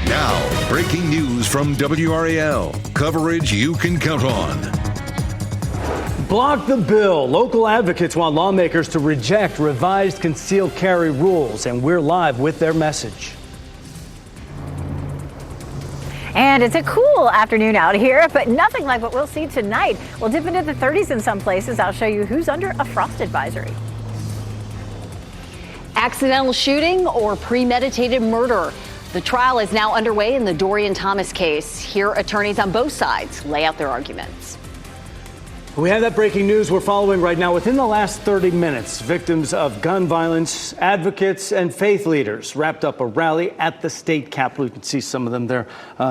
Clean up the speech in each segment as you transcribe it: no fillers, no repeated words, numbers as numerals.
Now, breaking news from WRAL. Coverage you can count on. Block the bill. Local advocates want lawmakers to reject revised concealed carry rules, and we're live with their message. And it's a cool afternoon out here, but nothing like what we'll see tonight. We'll dip into the 30s in some places. I'll show you who's under a frost advisory. Accidental shooting or premeditated murder. The trial is now underway in the Dorian Thomas case. Here, attorneys on both sides lay out their arguments. We have that breaking news we're following right now. Within the last 30 minutes, victims of gun violence, advocates, and faith leaders wrapped up a rally at the state capitol. You can see some of them there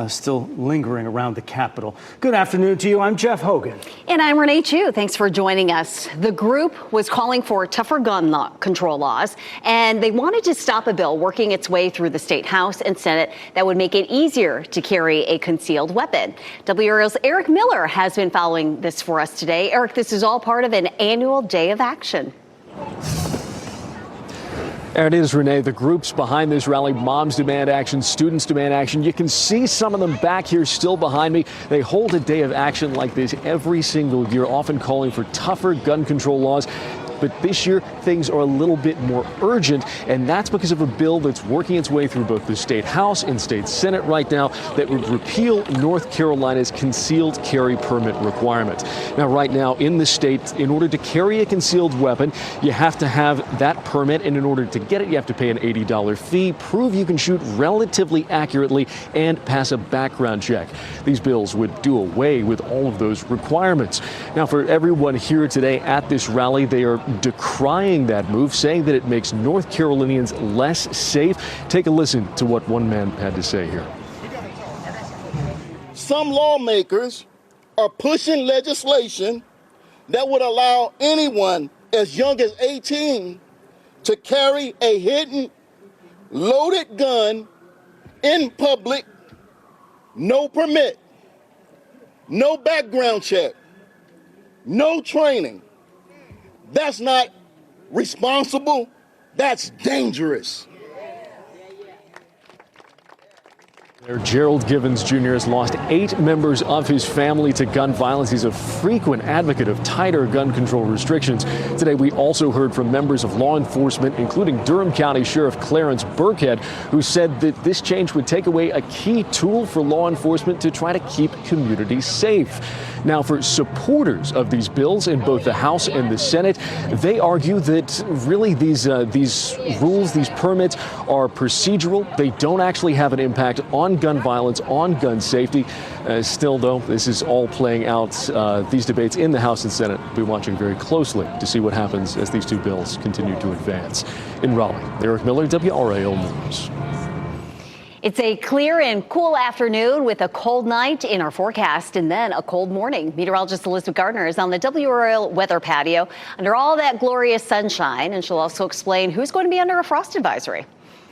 still lingering around the Capitol. Good afternoon to you. I'm Jeff Hogan. And I'm Renee Chu. Thanks for joining us. The group was calling for tougher gun control laws, and they wanted to stop a bill working its way through the state House and Senate that would make it easier to carry a concealed weapon. WRAL's Eric Miller has been following this for us today. Eric, this is all part of an annual day of action. There it is, Renee. The groups behind this rally, Moms Demand Action, Students Demand Action. You can see some of them back here still behind me. They hold a day of action like this every single year, often calling for tougher gun control laws. But this year, things are a little bit more urgent, and that's because of a bill that's working its way through both the state House and state Senate right now that would repeal North Carolina's concealed carry permit requirement. Now, right now in the state, in order to carry a concealed weapon, you have to have that permit, and in order to get it, you have to pay an $80 fee, prove you can shoot relatively accurately, and pass a background check. These bills would do away with all of those requirements. Now, for everyone here today at this rally, they are decrying that move, saying that it makes North Carolinians less safe. Take a listen to what one man had to say here. Some lawmakers are pushing legislation that would allow anyone as young as 18 to carry a hidden, loaded gun in public, no permit, no background check, no training. That's not responsible. That's dangerous. Gerald Givens Jr. has lost 8 members of his family to gun violence. He's a frequent advocate of tighter gun control restrictions. Today, we also heard from members of law enforcement, including Durham County Sheriff Clarence Burkhead, who said that this change would take away a key tool for law enforcement to try to keep communities safe. Now, for supporters of these bills in both the House and the Senate, they argue that really these rules, these permits are procedural. They don't actually have an impact on gun violence, on gun safety. Still, though, this is all playing out, these debates in the House and Senate. We'll be watching very closely to see what happens as these two bills continue to advance. In Raleigh, Eric Miller, WRAL News. It's a clear and cool afternoon with a cold night in our forecast and then a cold morning. Meteorologist Elizabeth Gardner is on the WRAL weather patio under all that glorious sunshine, and she'll also explain who's going to be under a frost advisory.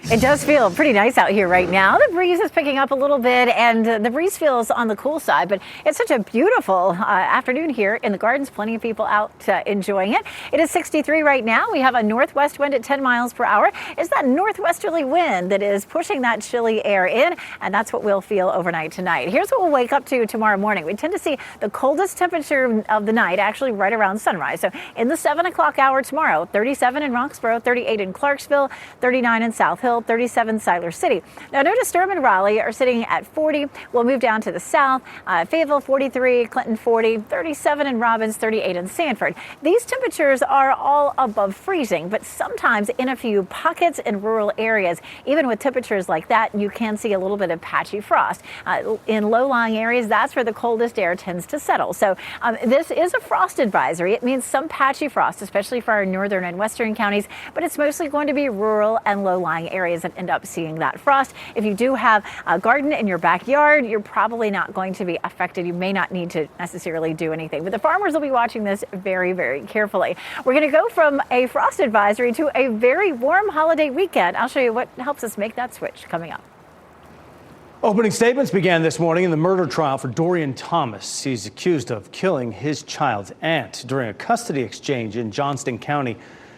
It does feel pretty nice out here right now. The breeze is picking up a little bit, and the breeze feels on the cool side, but it's such a beautiful afternoon here in the gardens. Plenty of people out enjoying it. It is 63 right now. We have a northwest wind at 10 miles per hour. It's that northwesterly wind that is pushing that chilly air in, and that's what we'll feel overnight tonight. Here's what we'll wake up to tomorrow morning. We tend to see the coldest temperature of the night actually right around sunrise. So in the 7 o'clock hour tomorrow, 37 in Roxborough, 38 in Clarksville, 39 in South Hill, 37 Siler City. Now, notice Durham and Raleigh are sitting at 40. We'll move down to the south. Fayetteville 43, Clinton 40, 37 in Robbins, 38 in Sanford. These temperatures are all above freezing, but sometimes in a few pockets in rural areas, even with temperatures like that, you can see a little bit of patchy frost. In low-lying areas, that's where the coldest air tends to settle. So this is a frost advisory. It means some patchy frost, especially for our northern and western counties, but it's mostly going to be rural and low-lying areas that end up seeing that frost. If you do have a garden in your backyard, you're probably not going to be affected. You may not need to necessarily do anything, but the farmers will be watching this very, very carefully. We're going to go from a frost advisory to a very warm holiday weekend. I'll show you what helps us make that switch coming up. Opening statements began this morning in the murder trial for Dorian Thomas. He's accused of killing his child's aunt during a custody exchange in Johnston County.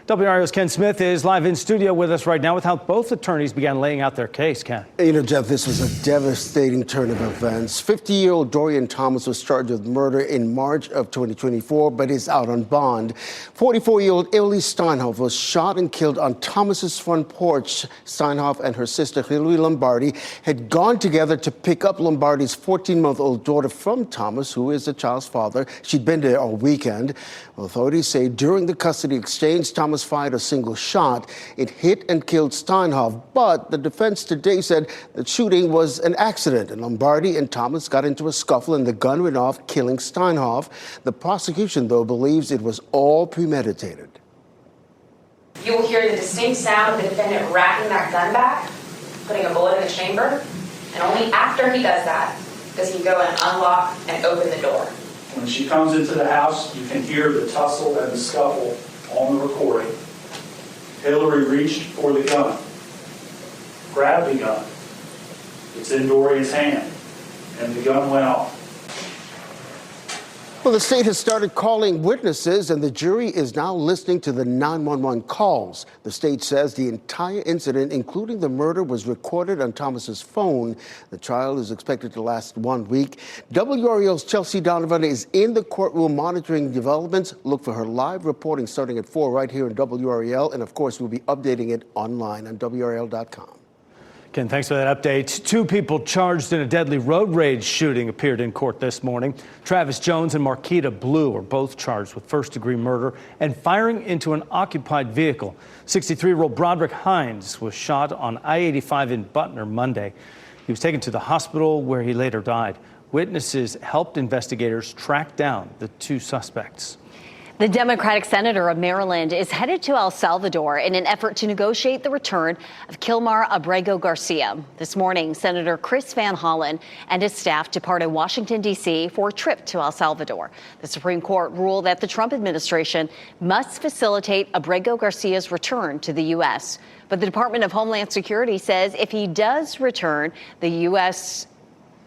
WRAL's Ken Smith is live in studio with us right now with how both attorneys began laying out their case. Ken. You know, Jeff, this was a devastating turn of events. 50-year-old Dorian Thomas was charged with murder in March of 2024, but is out on bond. 44-year-old Ellie Steinhoff was shot and killed on Thomas's front porch. Steinhoff and her sister Hilary Lombardi had gone together to pick up Lombardi's 14-month-old daughter from Thomas, who is the child's father. She'd been there all weekend. Authorities say during the custody exchange, Thomas fired a single shot. It hit and killed Steinhoff, but the defense today said the shooting was an accident, and Lombardi and Thomas got into a scuffle and the gun went off, killing Steinhoff. The prosecution, though, believes it was all premeditated. You will hear the distinct sound of the defendant racking that gun back, putting a bullet in the chamber, and only after he does that does he go and unlock and open the door. When she comes into the house, you can hear the tussle and the scuffle on the recording. Hillary reached for the gun, grabbed the gun. It's in Dorian's hand, and the gun went off. Well, the state has started calling witnesses, and the jury is now listening to the 911 calls. The state says the entire incident, including the murder, was recorded on Thomas's phone. The trial is expected to last 1 week. WRAL's Chelsea Donovan is in the courtroom monitoring developments. Look for her live reporting starting at 4 right here in WRAL, and of course, we'll be updating it online on WRAL.com. Ken, thanks for that update. 2 people charged in a deadly road rage shooting appeared in court this morning. Travis Jones and Marquita Blue are both charged with first-degree murder and firing into an occupied vehicle. 63-year-old Broderick Hines was shot on I-85 in Butner Monday. He was taken to the hospital where he later died. Witnesses helped investigators track down the 2 suspects. The Democratic senator of Maryland is headed to El Salvador in an effort to negotiate the return of Kilmar Abrego Garcia. This morning, Senator Chris Van Hollen and his staff departed Washington, D.C. for a trip to El Salvador. The Supreme Court ruled that the Trump administration must facilitate Abrego Garcia's return to the U.S. But the Department of Homeland Security says if he does return, the U.S.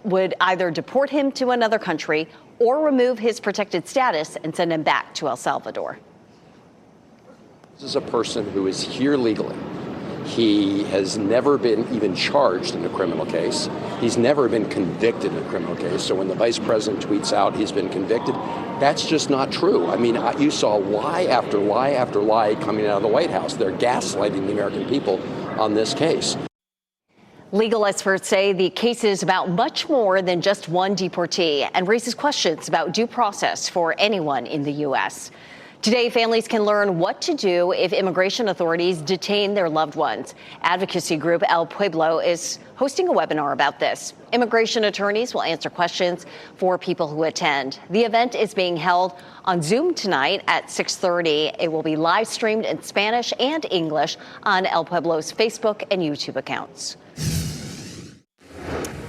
would either deport him to another country or remove his protected status and send him back to El Salvador. This is a person who is here legally. He has never been even charged in a criminal case. He's never been convicted in a criminal case. So when the vice president tweets out he's been convicted, that's just not true. I mean, you saw lie after lie after lie coming out of the White House. They're gaslighting the American people on this case. Legal experts say the case is about much more than just one deportee and raises questions about due process for anyone in the U.S. Today, families can learn what to do if immigration authorities detain their loved ones. Advocacy group El Pueblo is hosting a webinar about this. Immigration attorneys will answer questions for people who attend. The event is being held on Zoom tonight at 6:30. It will be live streamed in Spanish and English on El Pueblo's Facebook and YouTube accounts.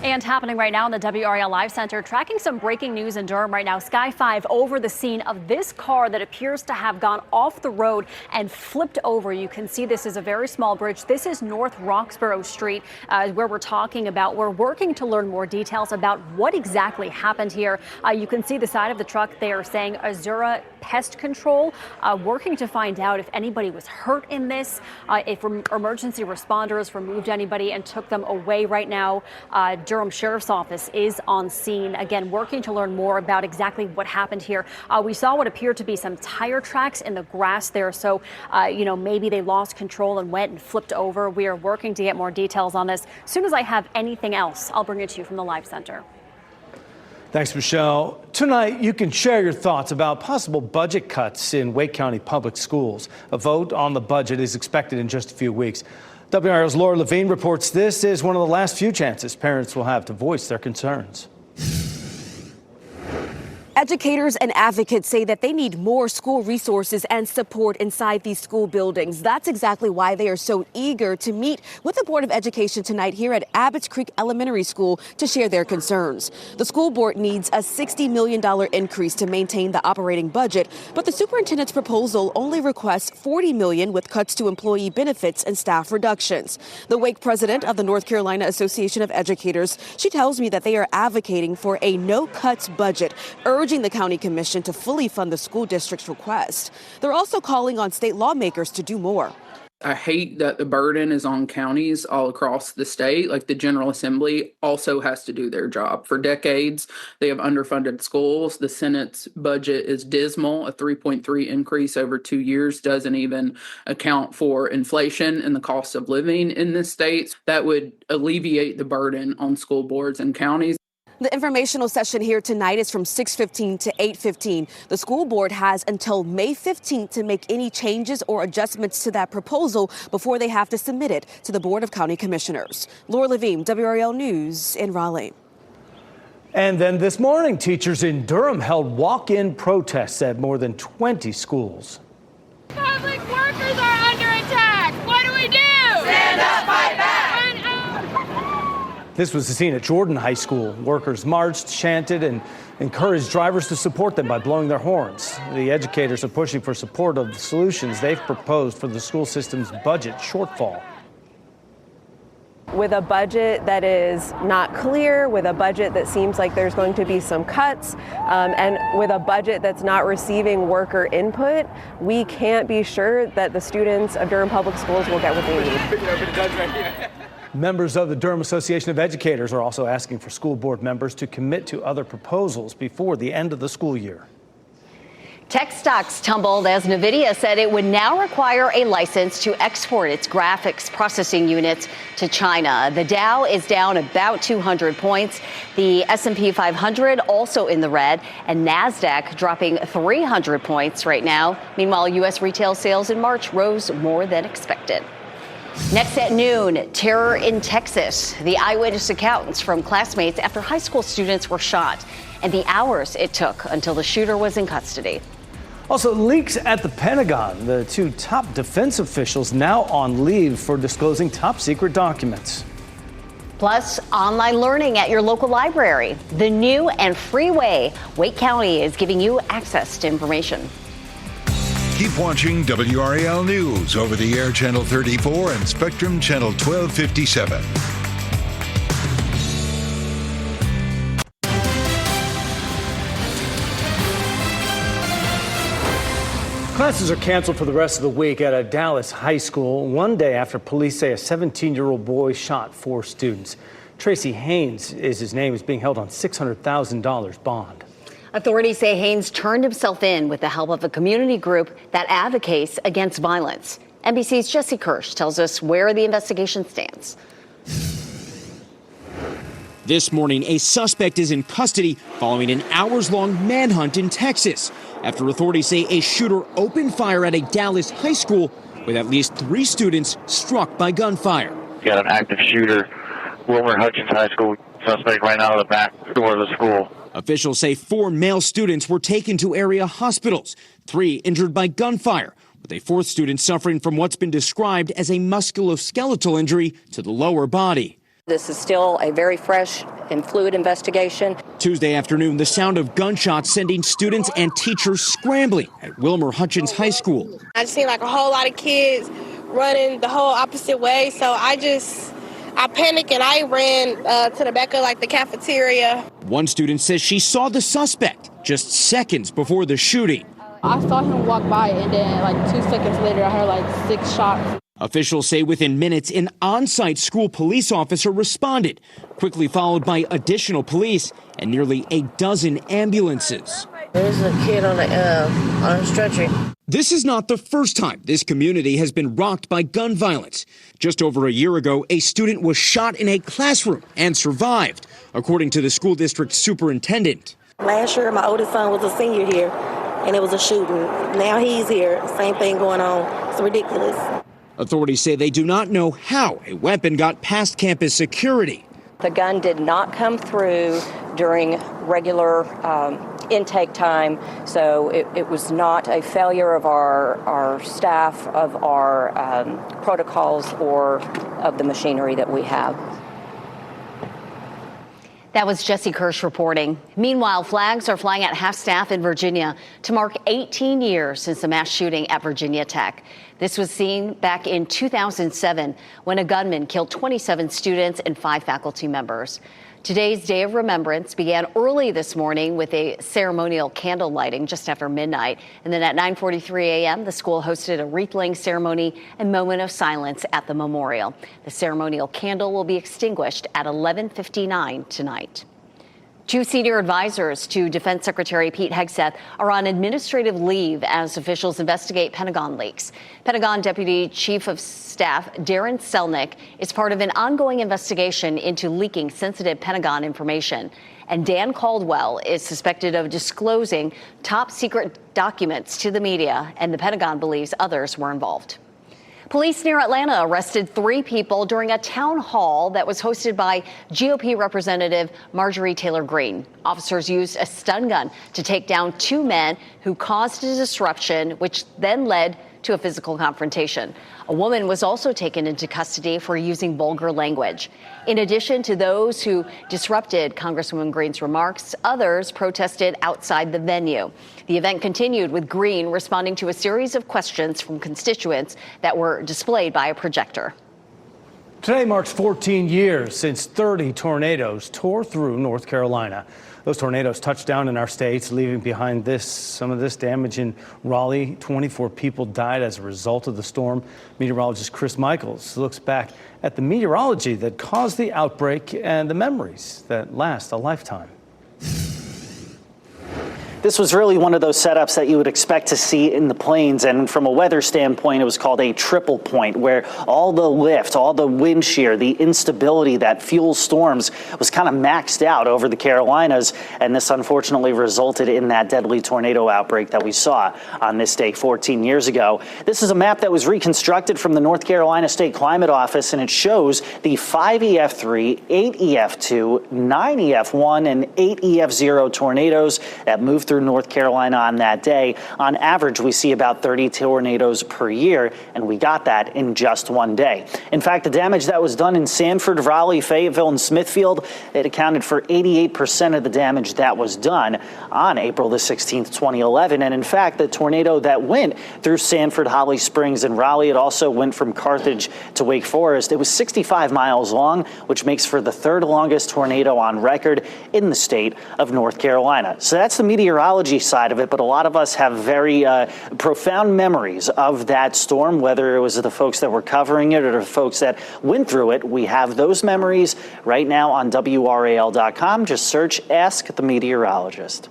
And happening right now in the WRAL Live Center, tracking some breaking news in Durham right now. Sky 5 over the scene of this car that appears to have gone off the road and flipped over. You can see this is a very small bridge. This is North Roxborough Street, where we're talking about. We're working to learn more details about what exactly happened here. You can see the side of the truck. They are saying Azura Pest Control, working to find out if anybody was hurt in this, if emergency responders removed anybody and took them away right now. Durham Sheriff's Office is on scene, again, working to learn more about exactly what happened here. We saw what appeared to be some tire tracks in the grass there. So, maybe they lost control and went and flipped over. We are working to get more details on this. As soon as I have anything else, I'll bring it to you from the Live Center. Thanks, Michelle. Tonight, you can share your thoughts about possible budget cuts in Wake County Public Schools. A vote on the budget is expected in just a few weeks. WRAL's Laura Levine reports this is one of the last few chances parents will have to voice their concerns. Educators and advocates say that they need more school resources and support inside these school buildings. That's exactly why they are so eager to meet with the Board of Education tonight here at Abbots Creek Elementary School to share their concerns. The school board needs a $60 million increase to maintain the operating budget, but the superintendent's proposal only requests $40 million with cuts to employee benefits and staff reductions. The Wake president of the North Carolina Association of Educators, she tells me that they are advocating for a no-cuts budget, urging urging the county commission to fully fund the school district's request. They're also calling on state lawmakers to do more. I hate that the burden is on counties all across the state. Like, the General Assembly also has to do their job. For decades, they have underfunded schools. The Senate's budget is dismal. A 3.3 increase over 2 years doesn't even account for inflation and the cost of living in this state. That would alleviate the burden on school boards and counties. The informational session here tonight is from 6:15 to 8:15. The school board has until May 15th to make any changes or adjustments to that proposal before they have to submit it to the Board of County Commissioners. Laura Levine, WRAL News in Raleigh. And then this morning, teachers in Durham held walk-in protests at more than 20 schools. Public workers are under attack. What do we do? Stand up, fight back. This was the scene at Jordan High School. Workers marched, chanted, and encouraged drivers to support them by blowing their horns. The educators are pushing for support of the solutions they've proposed for the school system's budget shortfall. With a budget that is not clear, with a budget that seems like there's going to be some cuts, and with a budget that's not receiving worker input, we can't be sure that the students of Durham Public Schools will get what they need. Members of the Durham Association of Educators are also asking for school board members to commit to other proposals before the end of the school year. Tech stocks tumbled as NVIDIA said it would now require a license to export its graphics processing units to China. The Dow is down about 200 points. The S&P 500 also in the red, and NASDAQ dropping 300 points right now. Meanwhile, U.S. retail sales in March rose more than expected. Next at noon, terror in Texas. The eyewitness accounts from classmates after high school students were shot, and the hours it took until the shooter was in custody. Also, leaks at the Pentagon. The two top defense officials now on leave for disclosing top secret documents. Plus, online learning at your local library. The new and free way Wake County is giving you access to information. Keep watching WRAL News over the air Channel 34 and Spectrum Channel 1257. Classes are canceled for the rest of the week at a Dallas high school, one day after police say a 17-year-old boy shot 4 students. Tracy Haynes is his name, is being held on $600,000 bond. Authorities say Haynes turned himself in with the help of a community group that advocates against violence. NBC's Jesse Kirsch tells us where the investigation stands. This morning, a suspect is in custody following an hours-long manhunt in Texas after authorities say a shooter opened fire at a Dallas high school with at least 3 students struck by gunfire. Got an active shooter, Wilmer Hutchins High School, suspect right now in the back door of the school. Officials say 4 male students were taken to area hospitals, 3 injured by gunfire, with a 4th student suffering from what's been described as a musculoskeletal injury to the lower body. This is still a very fresh and fluid investigation. Tuesday afternoon, the sound of gunshots sending students and teachers scrambling at Wilmer Hutchins High School. I just seen like a whole lot of kids running the whole opposite way, so I panicked and I ran to the back of like the cafeteria. One student says she saw the suspect just seconds before the shooting. I saw him walk by and then like 2 seconds later I heard like 6 shots. Officials say within minutes an on-site school police officer responded, quickly followed by additional police and nearly a dozen ambulances. There's a kid on a stretcher. This is not the first time this community has been rocked by gun violence. Just over a year ago, a student was shot in a classroom and survived, according to the school district superintendent. Last year, my oldest son was a senior here, and it was a shooting. Now he's here. Same thing going on. It's ridiculous. Authorities say they do not know how a weapon got past campus security. The gun did not come through during regular intake time, so it was not a failure of our staff, of our protocols, or of the machinery that we have. That was Jesse Kirsch reporting. Meanwhile, flags are flying at half-staff in Virginia to mark 18 years since the mass shooting at Virginia Tech. This was seen back in 2007 when a gunman killed 27 students and 5 faculty members. Today's Day of Remembrance began early this morning with a ceremonial candle lighting just after midnight. And then at 9:43 a.m., the school hosted a wreath-laying ceremony and moment of silence at the memorial. The ceremonial candle will be extinguished at 11:59 tonight. 2 senior advisors to Defense Secretary Pete Hegseth are on administrative leave as officials investigate Pentagon leaks. Pentagon Deputy Chief of Staff Darren Selnick is part of an ongoing investigation into leaking sensitive Pentagon information. And Dan Caldwell is suspected of disclosing top secret documents to the media, and the Pentagon believes others were involved. Police near Atlanta arrested 3 people during a town hall that was hosted by GOP Representative Marjorie Taylor Greene. Officers used a stun gun to take down 2 men who caused a disruption, which then led to a physical confrontation. A woman was also taken into custody for using vulgar language. In addition to those who disrupted Congresswoman Greene's remarks, others protested outside the venue. The event continued with Greene responding to a series of questions from constituents that were displayed by a projector. Today marks 14 years since 30 tornadoes tore through North Carolina. Those tornadoes touched down in our states, leaving behind some of this damage in Raleigh. 24 people died as a result of the storm. Meteorologist Chris Michaels looks back at the meteorology that caused the outbreak and the memories that last a lifetime. This was really one of those setups that you would expect to see in the plains, and from a weather standpoint, it was called a triple point, where all the lift, all the wind shear, the instability that fuels storms was kind of maxed out over the Carolinas, and this unfortunately resulted in that deadly tornado outbreak that we saw on this day 14 years ago. This is a map that was reconstructed from the North Carolina State Climate Office, and it shows the 5EF3, 8EF2, 9EF1, and 8EF0 tornadoes that moved through North Carolina on that day. On average, we see about 30 tornadoes per year, and we got that in just one day. In fact, the damage that was done in Sanford, Raleigh, Fayetteville, and Smithfield, it accounted for 88% of the damage that was done on April the 16th, 2011. And in fact, the tornado that went through Sanford, Holly Springs, and Raleigh, it also went from Carthage to Wake Forest. It was 65 miles long, which makes for the 3rd longest tornado on record in the state of North Carolina. So that's the meteorology side of it, but a lot of us have very profound memories of that storm, whether it was the folks that were covering it or the folks that went through it. We have those memories right now on WRAL.com. Just search Ask the Meteorologist.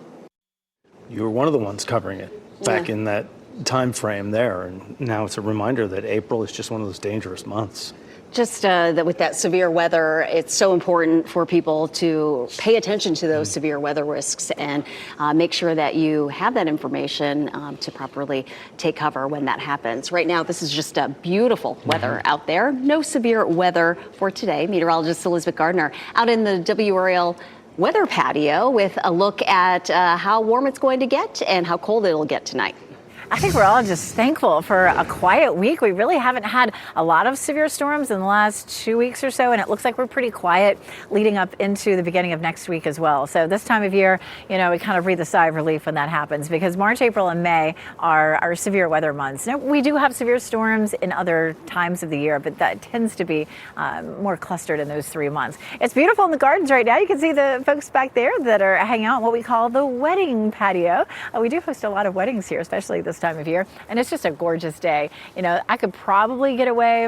You were one of the ones covering it back in that time frame there, and now it's a reminder that April is just one of those dangerous months. Just that with that severe weather, it's so important for people to pay attention to those severe weather risks and make sure that you have that information to properly take cover when that happens. Right now, this is just a beautiful weather out there. No severe weather for today. Meteorologist Elizabeth Gardner out in the WRAL weather patio with a look at how warm it's going to get and how cold it'll get tonight. I think we're all just thankful for a quiet week. We really haven't had a lot of severe storms in the last 2 weeks or so, and it looks like we're pretty quiet leading up into the beginning of next week as well. So this time of year, we kind of breathe a sigh of relief when that happens, because March, April, and May are our severe weather months. Now, we do have severe storms in other times of the year, but that tends to be more clustered in those 3 months. It's beautiful in the gardens right now. You can see the folks back there that are hanging out in what we call the wedding patio. We do host a lot of weddings here, especially this time of year, and it's just a gorgeous day. I could probably get away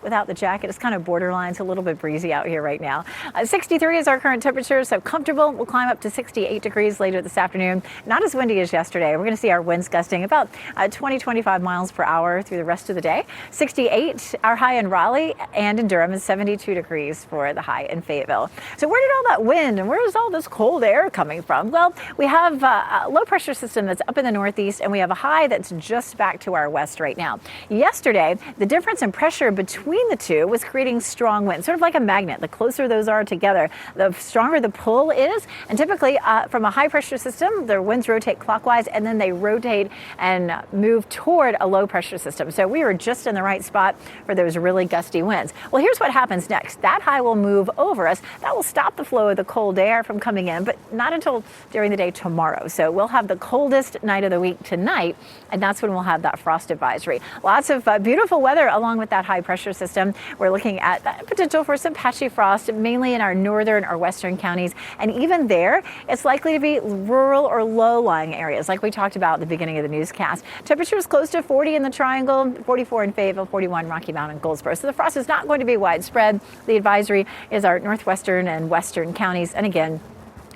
without the jacket. It's kind of borderline. It's a little bit breezy out here right now. 63 is our current temperature, so comfortable. We'll climb up to 68 degrees later this afternoon. Not as windy as yesterday. We're going to see our winds gusting about 20-25 miles per hour through the rest of the day. 68, our high in Raleigh, and in Durham is 72 degrees for the high in Fayetteville. So where did all that wind and where is all this cold air coming from? Well, we have a low pressure system that's up in the northeast, and we have a high that's just back to our west right now. Yesterday, the difference in pressure between between the two was creating strong winds, sort of like a magnet. The closer those are together, the stronger the pull is. And typically from a high pressure system, the winds rotate clockwise and then they rotate and move toward a low pressure system. So we were just in the right spot for those really gusty winds. Well, here's what happens next. That high will move over us. That will stop the flow of the cold air from coming in, but not until during the day tomorrow. So we'll have the coldest night of the week tonight, and that's when we'll have that frost advisory. Lots of beautiful weather along with that high pressure system. We're looking at potential for some patchy frost, mainly in our northern or western counties. And even there, it's likely to be rural or low-lying areas, like we talked about at the beginning of the newscast. Temperatures close to 40 in the Triangle, 44 in Fayetteville, 41 Rocky Mount and Goldsboro. So the frost is not going to be widespread. The advisory is our northwestern and western counties. And again,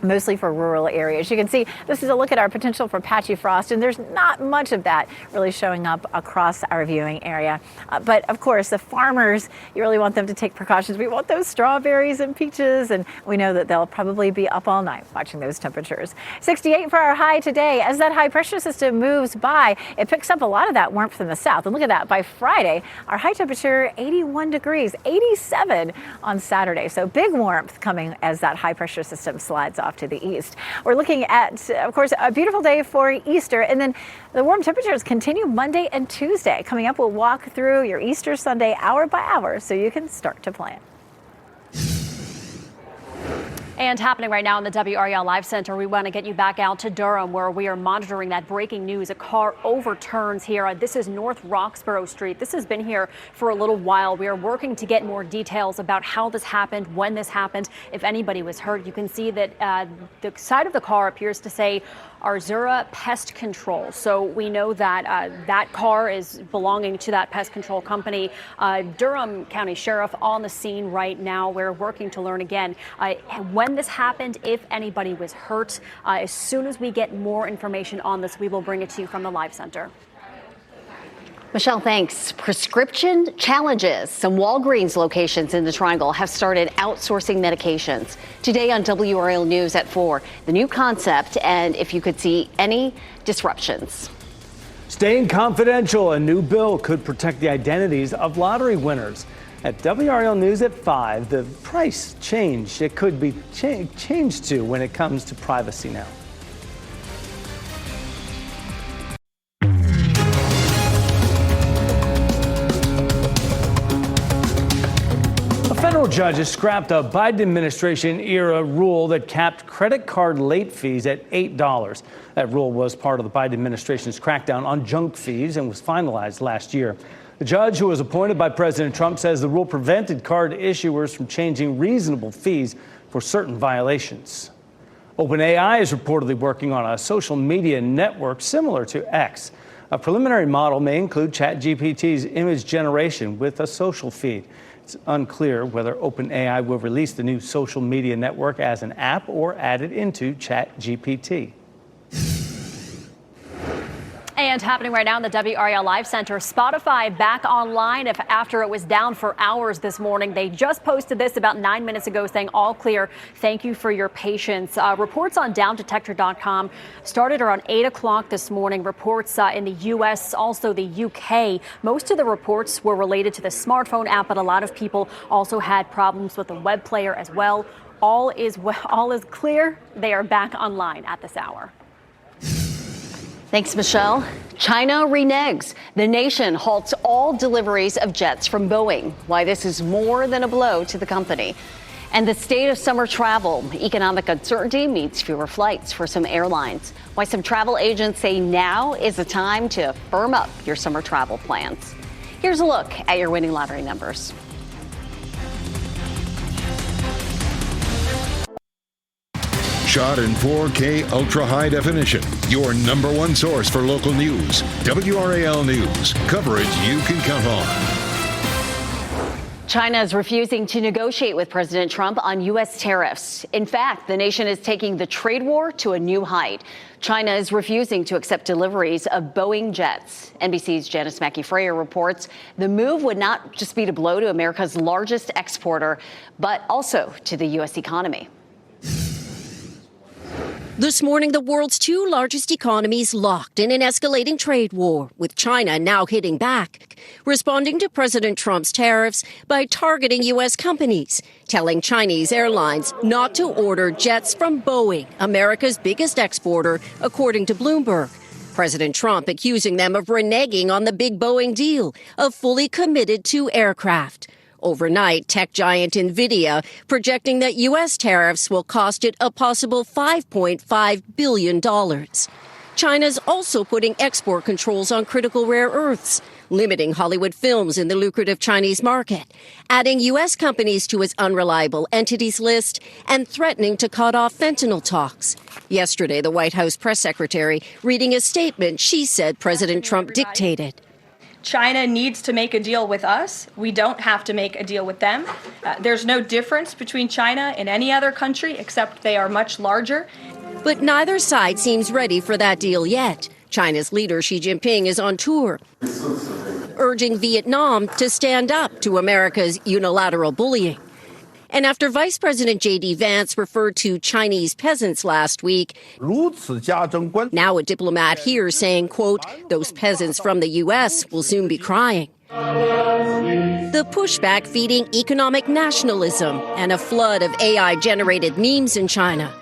mostly for rural areas. You can see this is a look at our potential for patchy frost, and there's not much of that really showing up across our viewing area. But of course, the farmers, you really want them to take precautions. We want those strawberries and peaches, and we know that they'll probably be up all night watching those temperatures. 68 for our high today. As that high pressure system moves by, it picks up a lot of that warmth from the south. And look at that, by Friday, our high temperature 81 degrees, 87 on Saturday. So big warmth coming as that high pressure system slides off to the east. We're looking at, of course, a beautiful day for Easter, and then the warm temperatures continue Monday and Tuesday. Coming up, we'll walk through your Easter Sunday hour by hour so you can start to plan. And happening right now in the WRAL Live Center, we want to get you back out to Durham, where we are monitoring that breaking news. A car overturns here. This is North Roxborough Street. This has been here for a little while. We are working to get more details about how this happened, when this happened, if anybody was hurt. You can see that the side of the car appears to say Arzura Pest Control. So we know that that car is belonging to that pest control company. Durham County Sheriff on the scene right now. We're working to learn again when this happened, if anybody was hurt. As soon as we get more information on this, we will bring it to you from the Live Center. Michelle, thanks. Prescription challenges. Some Walgreens locations in the Triangle have started outsourcing medications. Today on WRAL News at 4, the new concept and if you could see any disruptions. Staying confidential, a new bill could protect the identities of lottery winners. At WRAL News at 5, the price change it could be changed to when it comes to privacy now. A federal judge has scrapped a Biden administration era rule that capped credit card late fees at $8. That rule was part of the Biden administration's crackdown on junk fees and was finalized last year. The judge, who was appointed by President Trump, says the rule prevented card issuers from changing reasonable fees for certain violations. OpenAI is reportedly working on a social media network similar to X. A preliminary model may include ChatGPT's image generation with a social feed. It's unclear whether OpenAI will release the new social media network as an app or add it into ChatGPT. And happening right now in the WRAL Live Center, Spotify back online after it was down for hours this morning. They just posted this about 9 minutes ago saying all clear. Thank you for your patience. Reports on downdetector.com started around 8 o'clock this morning. Reports in the U.S., also the U.K. Most of the reports were related to the smartphone app, but a lot of people also had problems with the web player as well. All is clear. They are back online at this hour. Thanks, Michelle. China reneges. The nation halts all deliveries of jets from Boeing. Why this is more than a blow to the company. And the state of summer travel. Economic uncertainty means fewer flights for some airlines. Why some travel agents say now is the time to firm up your summer travel plans. Here's a look at your winning lottery numbers. Shot in 4K ultra high definition. Your number one source for local news. WRAL News. Coverage you can count on. China is refusing to negotiate with President Trump on U.S. tariffs. In fact, the nation is taking the trade war to a new height. China is refusing to accept deliveries of Boeing jets. NBC's Janice Mackey-Frayer reports the move would not just be to blow to America's largest exporter, but also to the U.S. economy. This morning, the world's two largest economies locked in an escalating trade war, with China now hitting back, responding to President Trump's tariffs by targeting U.S. companies, telling Chinese airlines not to order jets from Boeing, America's biggest exporter, according to Bloomberg. President Trump accusing them of reneging on the big Boeing deal, of fully committed to aircraft. Overnight, tech giant NVIDIA projecting that U.S. tariffs will cost it a possible $5.5 billion. China's also putting export controls on critical rare earths, limiting Hollywood films in the lucrative Chinese market, adding U.S. companies to its unreliable entities list, and threatening to cut off fentanyl talks. Yesterday, the White House press secretary reading a statement she said President Trump dictated. China needs to make a deal with us. We don't have to make a deal with them. There's no difference between China and any other country, except they are much larger. But neither side seems ready for that deal yet. China's leader, Xi Jinping, is on tour, urging Vietnam to stand up to America's unilateral bullying. And after Vice President J.D. Vance referred to Chinese peasants last week, now a diplomat here saying, quote, those peasants from the U.S. will soon be crying. The pushback feeding economic nationalism and a flood of AI-generated memes in China,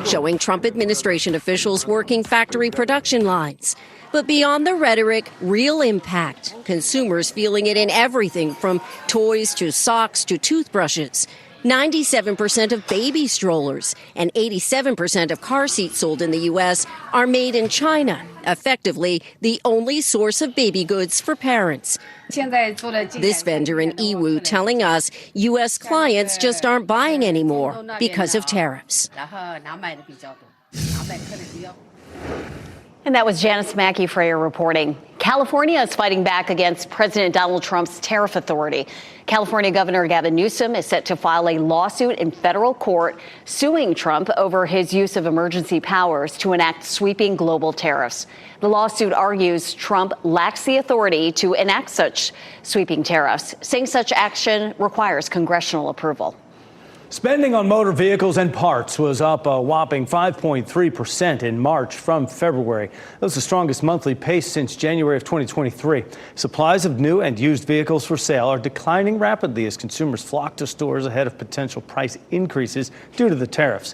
showing Trump administration officials working factory production lines. But beyond the rhetoric, real impact. Consumers feeling it in everything from toys to socks to toothbrushes. 97% of baby strollers and 87% of car seats sold in the U.S. are made in China, effectively the only source of baby goods for parents. This vendor in Yiwu telling us U.S. clients just aren't buying anymore because of tariffs. And that was Janice Mackey-Freyer reporting. California is fighting back against President Donald Trump's tariff authority. California Governor Gavin Newsom is set to file a lawsuit in federal court suing Trump over his use of emergency powers to enact sweeping global tariffs. The lawsuit argues Trump lacks the authority to enact such sweeping tariffs, saying such action requires congressional approval. Spending on motor vehicles and parts was up a whopping 5.3% in March from February. That was the strongest monthly pace since January of 2023. Supplies of new and used vehicles for sale are declining rapidly as consumers flock to stores ahead of potential price increases due to the tariffs.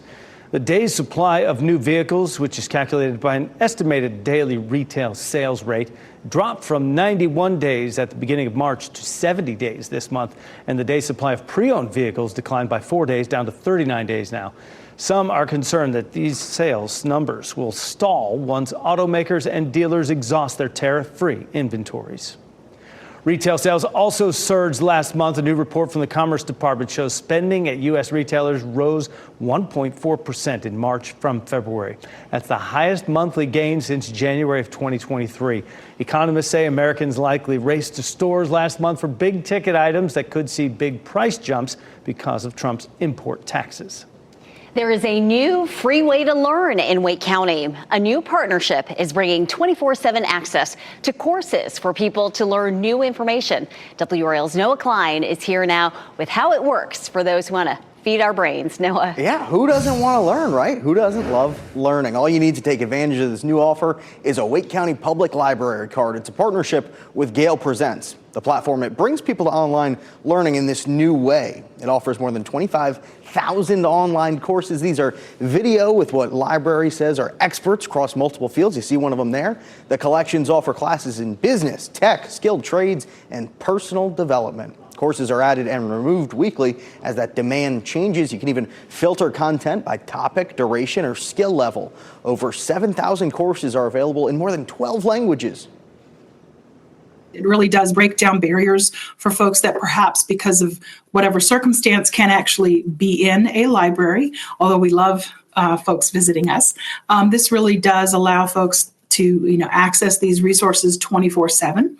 The day's supply of new vehicles, which is calculated by an estimated daily retail sales rate, dropped from 91 days at the beginning of March to 70 days this month. And the day's supply of pre-owned vehicles declined by 4 days down to 39 days now. Some are concerned that these sales numbers will stall once automakers and dealers exhaust their tariff-free inventories. Retail sales also surged last month. A new report from the Commerce Department shows spending at U.S. retailers rose 1.4% in March from February. That's the highest monthly gain since January of 2023. Economists say Americans likely raced to stores last month for big ticket items that could see big price jumps because of Trump's import taxes. There is a new free way to learn in Wake County. A new partnership is bringing 24/7 access to courses for people to learn new information. WRAL's Noah Klein is here now with how it works for those who want to feed our brains. Noah. Yeah, who doesn't want to learn, right? Who doesn't love learning? All you need to take advantage of this new offer is a Wake County Public Library card. It's a partnership with Gale Presents, the platform. It brings people to online learning in this new way. It offers more than 25,000 online courses. These are video with what library says are experts across multiple fields. You see one of them there. The collections offer classes in business, tech, skilled trades, and personal development. Courses are added and removed weekly as that demand changes. You can even filter content by topic, duration, or skill level. Over 7,000 courses are available in more than 12 languages. It really does break down barriers for folks that perhaps because of whatever circumstance can't actually be in a library, although we love folks visiting us. This really does allow folks to access these resources 24/7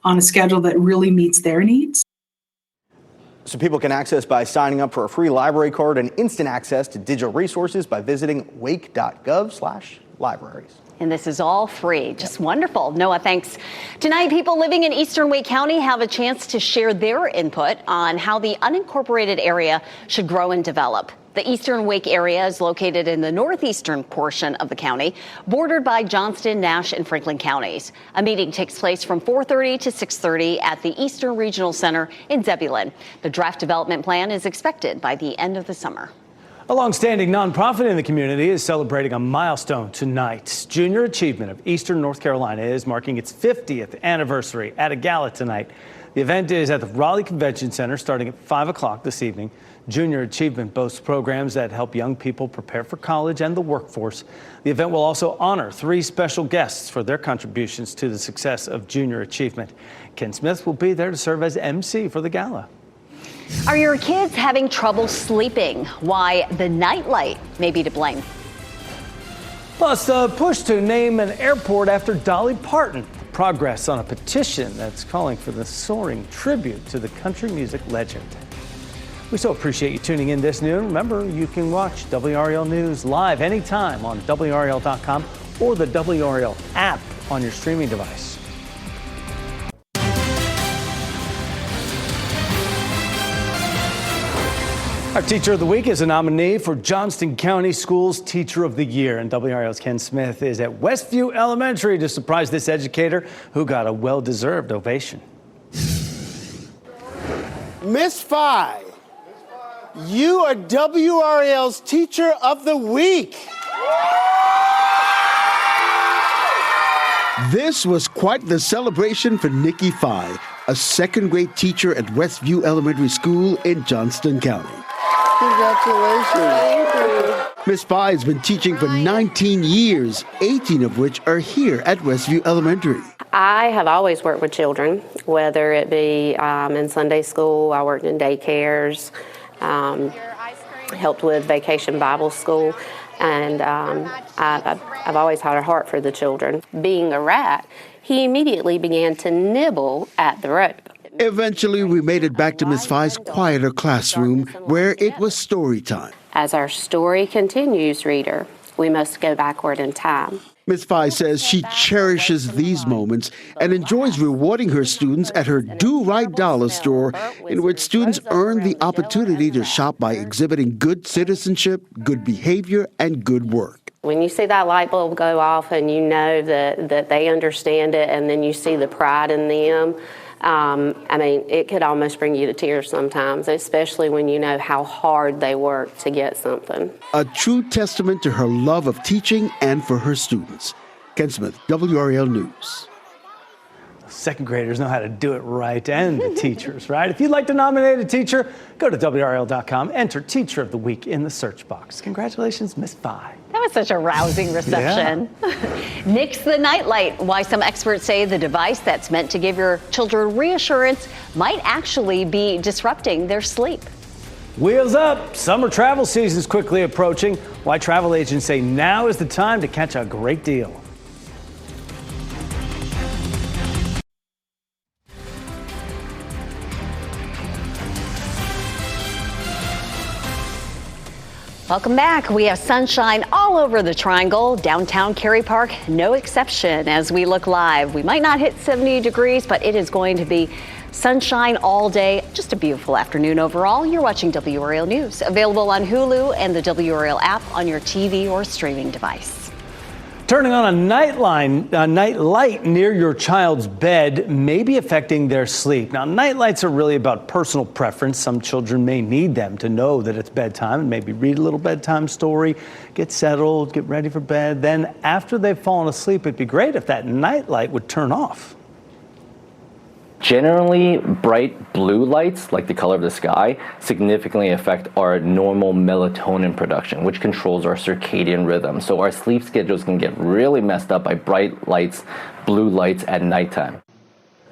on a schedule that really meets their needs. So people can access by signing up for a free library card and instant access to digital resources by visiting wake.gov/libraries. And this is all free. Just wonderful. Noah, thanks. Tonight, people living in eastern Wake County have a chance to share their input on how the unincorporated area should grow and develop. The Eastern Wake area is located in the northeastern portion of the county, bordered by Johnston, Nash, and Franklin counties. A meeting takes place from 4:30 to 6:30 at the Eastern Regional Center in Zebulon. The draft development plan is expected by the end of the summer. A longstanding nonprofit in the community is celebrating a milestone tonight. Junior Achievement of Eastern North Carolina is marking its 50th anniversary at a gala tonight. The event is at the Raleigh Convention Center starting at 5 o'clock this evening. Junior Achievement boasts programs that help young people prepare for college and the workforce. The event will also honor 3 special guests for their contributions to the success of Junior Achievement. Ken Smith will be there to serve as MC for the gala. Are your kids having trouble sleeping? Why the nightlight may be to blame. Plus, the push to name an airport after Dolly Parton. Progress on a petition that's calling for the soaring tribute to the country music legend. We so appreciate you tuning in this noon. Remember, you can watch WRAL News live anytime on WRAL.com or the WRAL app on your streaming device. Our Teacher of the Week is a nominee for Johnston County Schools Teacher of the Year. And WRAL's Ken Smith is at Westview Elementary to surprise this educator who got a well-deserved ovation. Miss Phi, you are WRAL's Teacher of the Week. This was quite the celebration for Nikki Phi, a second-grade teacher at Westview Elementary School in Johnston County. Congratulations. Thank you. Ms. Phi has been teaching for 19 years, 18 of which are here at Westview Elementary. I have always worked with children, whether it be in Sunday school, I worked in daycares, helped with Vacation Bible School, and I've always had a heart for the children. Being a rat, he immediately began to nibble at the rope. Eventually, we made it back to Ms. Phi's quieter classroom where it was story time. As our story continues, reader, we must go backward in time. Ms. Phi says she cherishes these moments and enjoys rewarding her students at her Do Right Dollar store, in which students earn the opportunity to shop by exhibiting good citizenship, good behavior, and good work. When you see that light bulb go off and you know that they understand it, and then you see the pride in them, I mean, it could almost bring you to tears sometimes, especially when you know how hard they work to get something. A true testament to her love of teaching and for her students. Ken Smith, WRAL News. Second graders know how to do it right, and the teachers, right? If you'd like to nominate a teacher, go to WRAL.com, enter Teacher of the Week in the search box. Congratulations, Miss Phi. That was such a rousing reception. Yeah. Nix the nightlight. Why some experts say the device that's meant to give your children reassurance might actually be disrupting their sleep. Wheels up. Summer travel season is quickly approaching. Why travel agents say now is the time to catch a great deal. Welcome back. We have sunshine all over the Triangle. Downtown Cary Park, no exception. As we look live, we might not hit 70 degrees, but it is going to be sunshine all day. Just a beautiful afternoon overall. You're watching WRAL News, available on Hulu and the WRAL app on your TV or streaming device. Turning on a night light near your child's bed may be affecting their sleep. Now, night lights are really about personal preference. Some children may need them to know that it's bedtime and maybe read a little bedtime story, get settled, get ready for bed. Then after they've fallen asleep, it'd be great if that night light would turn off. Generally, bright blue lights, like the color of the sky, significantly affect our normal melatonin production, which controls our circadian rhythm. So our sleep schedules can get really messed up by bright lights, blue lights at nighttime.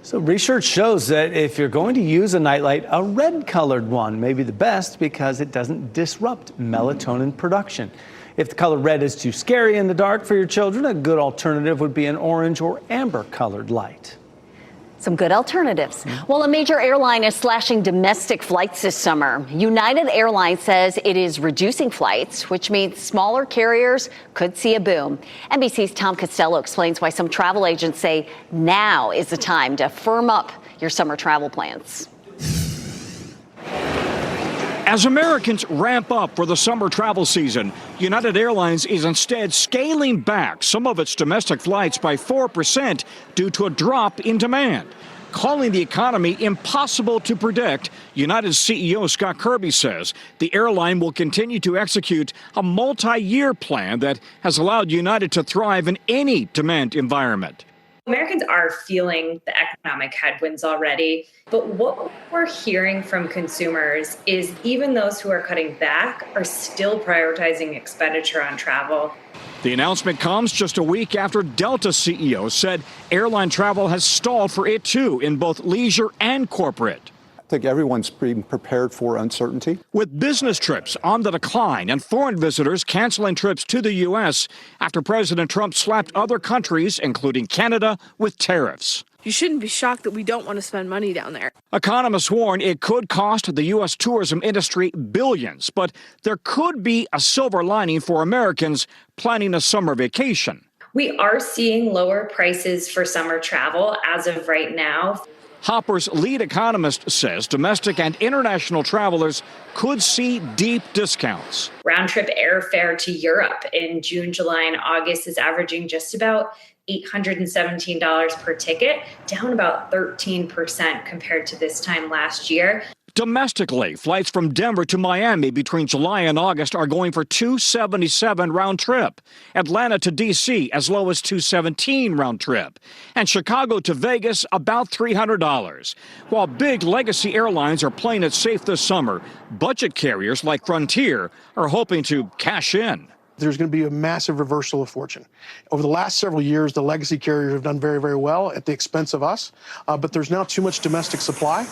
So research shows that if you're going to use a nightlight, a red-colored one may be the best because it doesn't disrupt melatonin production. If the color red is too scary in the dark for your children, a good alternative would be an orange or amber-colored light. Some good alternatives. Well, a major airline is slashing domestic flights this summer. United Airlines says it is reducing flights, which means smaller carriers could see a boom. NBC's Tom Costello explains why some travel agents say now is the time to firm up your summer travel plans. As Americans ramp up for the summer travel season, United Airlines is instead scaling back some of its domestic flights by 4% due to a drop in demand. Calling the economy impossible to predict, United CEO Scott Kirby says the airline will continue to execute a multi-year plan that has allowed United to thrive in any demand environment. Americans are feeling the economic headwinds already, but what we're hearing from consumers is even those who are cutting back are still prioritizing expenditure on travel. The announcement comes just a week after Delta CEO said airline travel has stalled for it too in both leisure and corporate. I think everyone's being prepared for uncertainty. With business trips on the decline and foreign visitors canceling trips to the U.S. after President Trump slapped other countries, including Canada, with tariffs. You shouldn't be shocked that we don't want to spend money down there. Economists warn it could cost the U.S. tourism industry billions, but there could be a silver lining for Americans planning a summer vacation. We are seeing lower prices for summer travel as of right now. Hopper's lead economist says domestic and international travelers could see deep discounts. Round-trip airfare to Europe in June, July, and August is averaging just about $817 per ticket, down about 13% compared to this time last year. Domestically, flights from Denver to Miami between July and August are going for $277 round trip. Atlanta to D.C. as low as $217 round trip. And Chicago to Vegas about $300. While big legacy airlines are playing it safe this summer, budget carriers like Frontier are hoping to cash in. There's going to be a massive reversal of fortune. Over the last several years, the legacy carriers have done very, very well at the expense of us, but there's now too much domestic supply.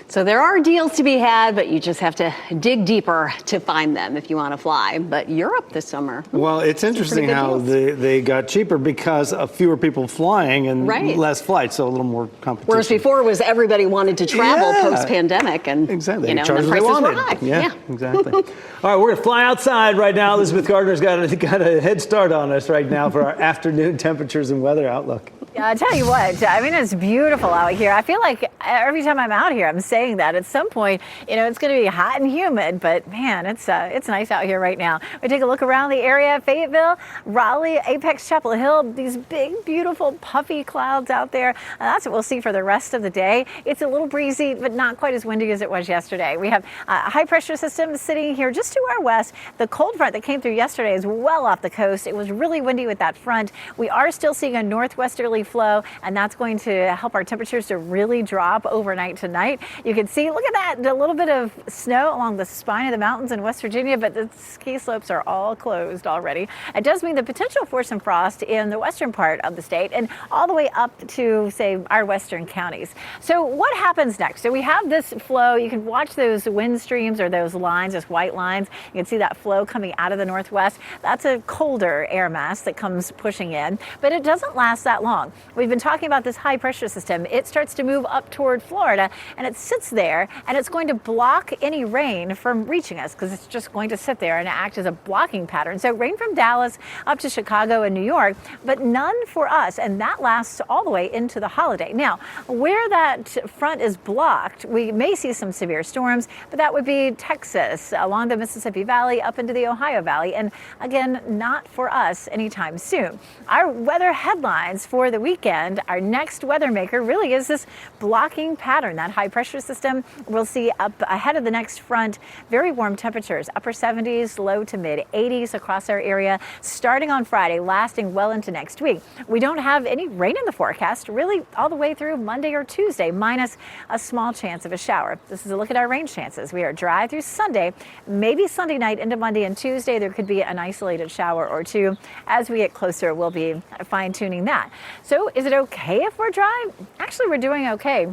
So there are deals to be had, but you just have to dig deeper to find them if you want to fly. But Europe this summer. Well, it's interesting how they got cheaper because of fewer people flying and less flights, so a little more competition. Whereas before it was everybody wanted to travel post-pandemic, and exactly. You know, the prices were high. Yeah, exactly. All right, we're gonna fly outside right now. Elizabeth Gardner's got a head start on us right now for our afternoon temperatures and weather outlook. Yeah, I tell you what, I mean, it's beautiful out here. I feel like every time I'm out here, I'm saying that at some point, you know, it's going to be hot and humid, but man, it's nice out here right now. We take a look around the area, Fayetteville, Raleigh, Apex, Chapel Hill, these big, beautiful, puffy clouds out there. And that's what we'll see for the rest of the day. It's a little breezy, but not quite as windy as it was yesterday. We have a high pressure system sitting here just to our west. The cold front that came through yesterday is well off the coast. It was really windy with that front. We are still seeing a northwesterly flow, and that's going to help our temperatures to really drop overnight tonight. You can see, look at that, a little bit of snow along the spine of the mountains in West Virginia, but the ski slopes are all closed already. It does mean the potential for some frost in the western part of the state and all the way up to, say, our western counties. So what happens next? So we have this flow. You can watch those wind streams or those lines, those white lines. You can see that flow coming out of the northwest. That's a colder air mass that comes pushing in, but it doesn't last that long. We've been talking about this high pressure system. It starts to move up toward Florida, and it sits there, and it's going to block any rain from reaching us because it's just going to sit there and act as a blocking pattern. So rain from Dallas up to Chicago and New York, but none for us, and that lasts all the way into the holiday. Now, where that front is blocked, we may see some severe storms, but that would be Texas, along the Mississippi Valley, up into the Ohio Valley, and again, not for us anytime soon. Our weather headlines for the weekend, our next weather maker really is this blocking pattern, that high pressure system. We'll see up ahead of the next front, very warm temperatures, upper 70s, low to mid 80s across our area, starting on Friday, lasting well into next week. We don't have any rain in the forecast, really all the way through Monday or Tuesday, minus a small chance of a shower. This is a look at our rain chances. We are dry through Sunday, maybe Sunday night into Monday and Tuesday. There could be an isolated shower or two. As we get closer, we'll be fine-tuning that. So is it okay if we're dry? Actually, we're doing okay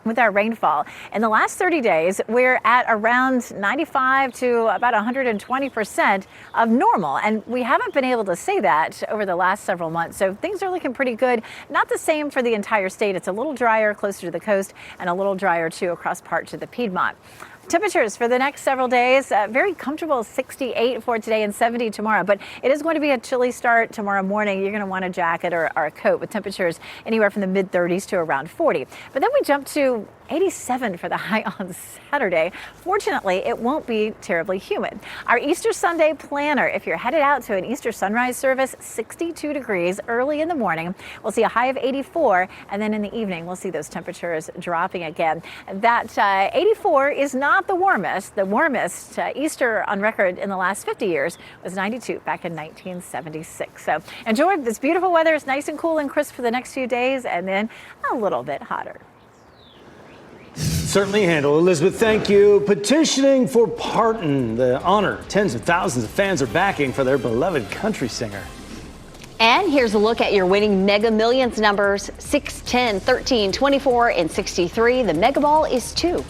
with our rainfall. In the last 30 days, we're at around 95 to about 120% of normal. And we haven't been able to say that over the last several months. So things are looking pretty good. Not the same for the entire state. It's a little drier closer to the coast and a little drier too across parts of the Piedmont. Temperatures for the next several days, very comfortable 68 for today and 70 tomorrow. But it is going to be a chilly start tomorrow morning. You're going to want a jacket or a coat with temperatures anywhere from the mid-30s to around 40. But then we jump to 87 for the high on Saturday. Fortunately, it won't be terribly humid. Our Easter Sunday planner, if you're headed out to an Easter sunrise service, 62 degrees early in the morning. We'll see a high of 84, and then in the evening, we'll see those temperatures dropping again. That 84 is not the warmest. The warmest Easter on record in the last 50 years was 92 back in 1976. So enjoy this beautiful weather. It's nice and cool and crisp for the next few days, and then a little bit hotter. Certainly handled. Elizabeth, thank you. Petitioning for pardon, the honor tens of thousands of fans are backing for their beloved country singer. And here's a look at your winning Mega Millions numbers: 6, 10, 13, 24, and 63. The Mega Ball is 2.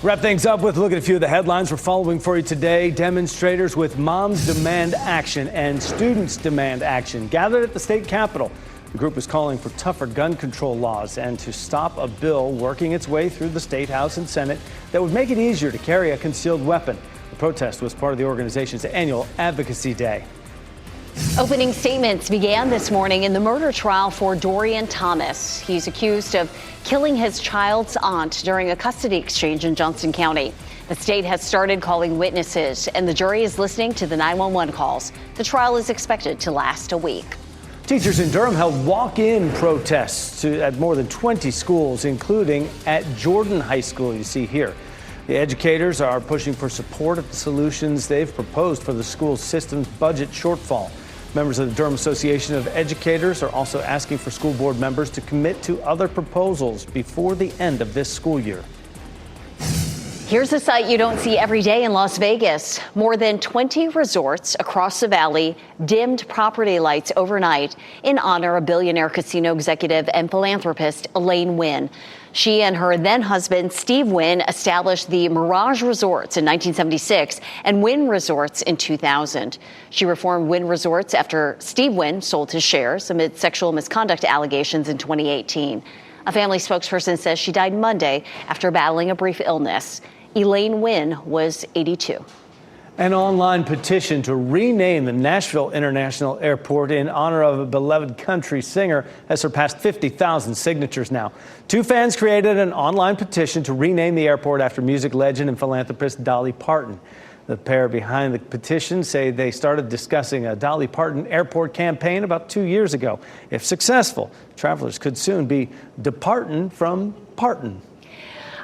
Wrap things up with a look at a few of the headlines we're following for you today. Demonstrators with Moms Demand Action and Students Demand Action gathered at the state capitol. The group is calling for tougher gun control laws and to stop a bill working its way through the State House and Senate that would make it easier to carry a concealed weapon. The protest was part of the organization's annual Advocacy Day. Opening statements began this morning in the murder trial for Dorian Thomas. He's accused of killing his child's aunt during a custody exchange in Johnson County. The state has started calling witnesses, and the jury is listening to the 911 calls. The trial is expected to last a week. Teachers in Durham held walk-in protests at more than 20 schools, including at Jordan High School, you see here. The educators are pushing for support of the solutions they've proposed for the school system's budget shortfall. Members of the Durham Association of Educators are also asking for school board members to commit to other proposals before the end of this school year. Here's a sight you don't see every day in Las Vegas. More than 20 resorts across the valley dimmed property lights overnight in honor of billionaire casino executive and philanthropist Elaine Wynn. She and her then-husband, Steve Wynn, established the Mirage Resorts in 1976 and Wynn Resorts in 2000. She reformed Wynn Resorts after Steve Wynn sold his shares amid sexual misconduct allegations in 2018. A family spokesperson says she died Monday after battling a brief illness. Elaine Wynn was 82. An online petition to rename the Nashville International Airport in honor of a beloved country singer has surpassed 50,000 signatures now. Two fans created an online petition to rename the airport after music legend and philanthropist Dolly Parton. The pair behind the petition say they started discussing a Dolly Parton airport campaign about 2 years ago. If successful, travelers could soon be departing from Parton.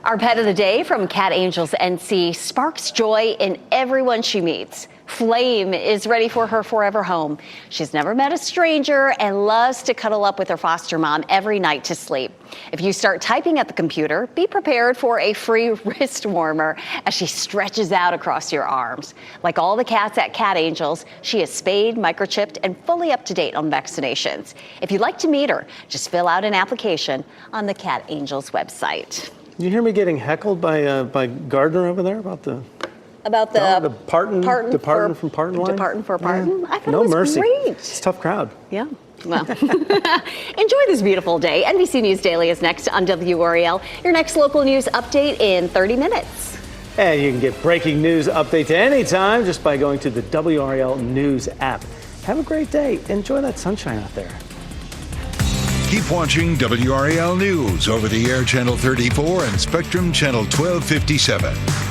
Our pet of the day from Cat Angels NC sparks joy in everyone she meets. Flame is ready for her forever home. She's never met a stranger and loves to cuddle up with her foster mom every night to sleep. If you start typing at the computer, be prepared for a free wrist warmer as she stretches out across your arms. Like all the cats at Cat Angels, she is spayed, microchipped, and fully up to date on vaccinations. If you'd like to meet her, just fill out an application on the Cat Angels website. You hear me getting heckled by Gardner over there about the Parton from Parton line? Departing for Parton? Yeah. I thought no it was mercy. Great. It's a tough crowd. Yeah. Well, enjoy this beautiful day. NBC News Daily is next on WRAL. Your next local news update in 30 minutes. And you can get breaking news updates anytime just by going to the WRAL News app. Have a great day. Enjoy that sunshine out there. Keep watching WRAL News over the air channel 34 and Spectrum channel 1257.